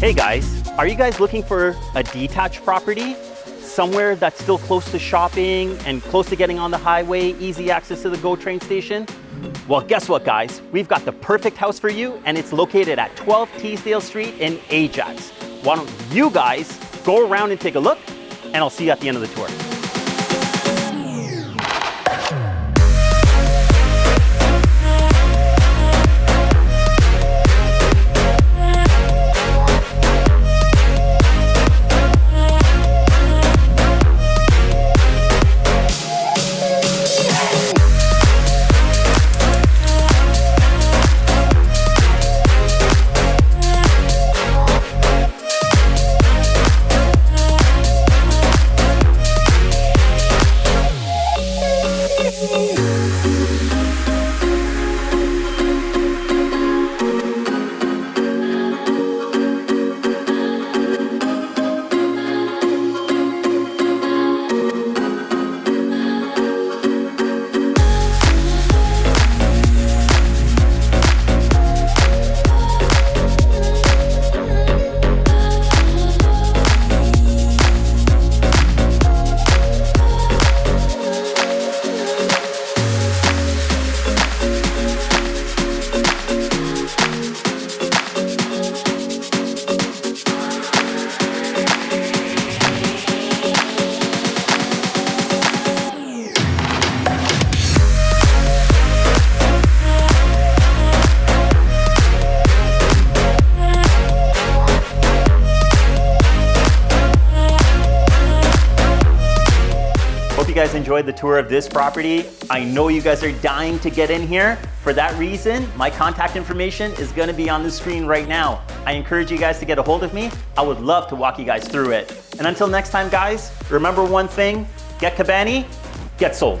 Hey guys, are you guys looking for a detached property? Somewhere that's still close to shopping and close to getting on the highway, easy access to the GO train station? Well, guess what guys? We've got the perfect house for you and it's located at 12 Teasdale Street in Ajax. Why don't you guys go around and take a look and I'll see you at the end of the tour. Hope you guys enjoyed the tour of this property. I know you guys are dying to get in here. For that reason, my contact information is gonna be on the screen right now. I encourage you guys to get a hold of me. I would love to walk you guys through it. And until next time guys, remember one thing, get Kabani, get sold.